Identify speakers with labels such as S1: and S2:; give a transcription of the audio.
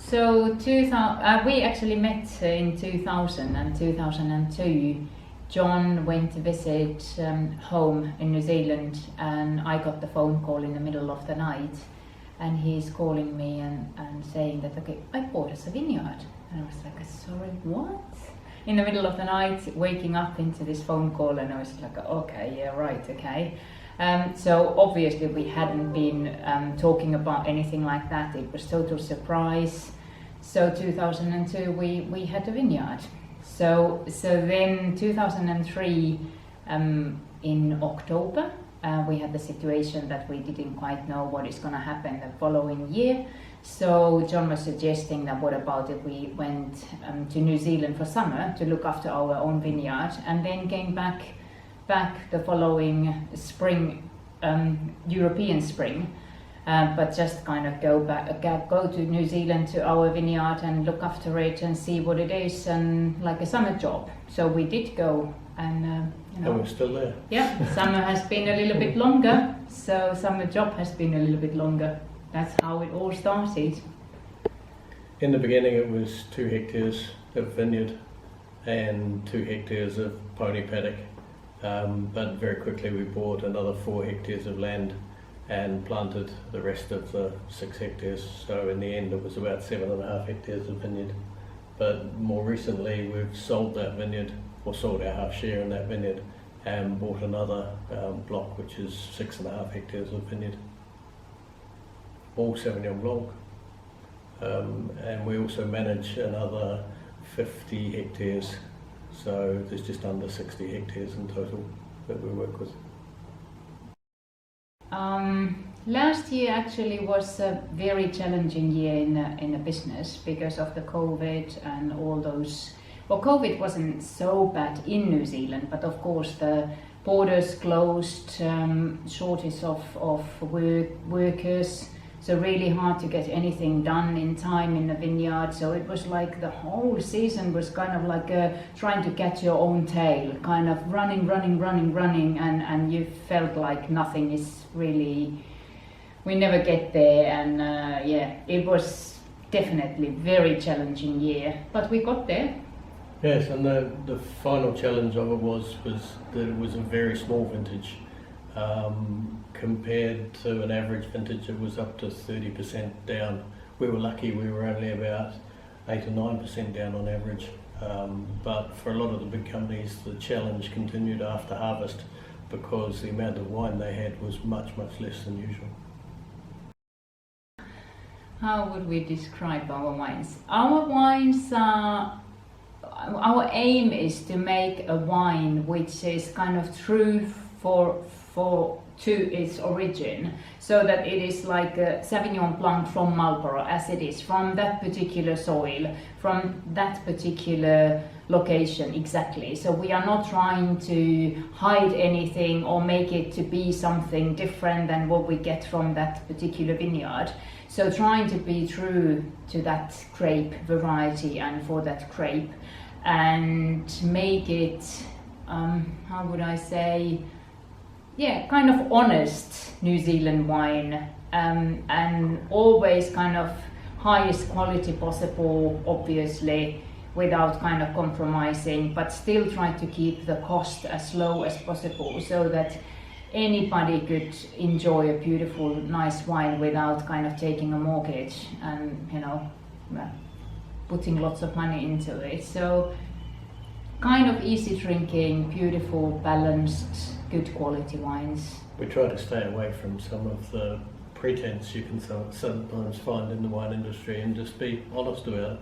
S1: We actually met in 2000 and 2002. John went to visit home in New Zealand, and I got the phone call in the middle of the night, and he's calling me and saying that, okay, I bought us a vineyard. And I was like, sorry, what? In the middle of the night, waking up into this phone call, and I was like, okay, yeah, right, okay. So obviously we hadn't been talking about anything like that. It was total surprise. So 2002 we had a vineyard. So then 2003 in October we had the situation that we didn't quite know what is going to happen the following year. So John was suggesting that what about if we went to New Zealand for summer to look after our own vineyard, and then came back the following spring, European spring, but just kind of go to New Zealand to our vineyard and look after it and see what it is, and like a summer job. So we did go, and
S2: and we're still there.
S1: Yeah, summer has been a little bit longer, so summer job has been a little bit longer. That's how it all started.
S2: In the beginning it was 2 hectares of vineyard and 2 hectares of pony paddock, but very quickly we bought another 4 hectares of land and planted the rest of the 6 hectares. So in the end it was about 7.5 hectares of vineyard. But more recently we've sold that vineyard, or sold our half share in that vineyard, and bought another block which is 6.5 hectares of vineyard, all Sauvignon Blanc. And we also manage another 50 hectares, so there's just under 60 hectares in total that we work with.
S1: Last year actually was a very challenging year in the business because of the COVID and all those. Well, COVID wasn't so bad in New Zealand, but of course the borders closed, shortage of workers, so really hard to get anything done in time in the vineyard. So it was like the whole season was kind of like trying to catch your own tail, kind of running, and you felt like nothing is really, we never get there, and it was definitely very challenging year, but we got there.
S2: Yes, and the final challenge of it was that it was a very small vintage. Compared to an average vintage, it was up to 30% down. We were lucky, we were only about 8 or 9% down on average. But for a lot of the big companies, the challenge continued after harvest because the amount of wine they had was much less than usual.
S1: How would we describe our wines? Our aim is to make a wine which is kind of true to its origin, so that it is like a Sauvignon Blanc from Marlborough, as it is from that particular soil, from that particular location exactly. So we are not trying to hide anything or make it to be something different than what we get from that particular vineyard. So trying to be true to that grape variety and for that grape, and make it, how would I say, kind of honest New Zealand wine, and always kind of highest quality possible, obviously, without kind of compromising, but still try to keep the cost as low as possible, so that anybody could enjoy a beautiful, nice wine without kind of taking a mortgage and, putting lots of money into it. So kind of easy drinking, beautiful, balanced, good quality wines.
S2: We try to stay away from some of the pretense you can sometimes find in the wine industry and just be honest about it.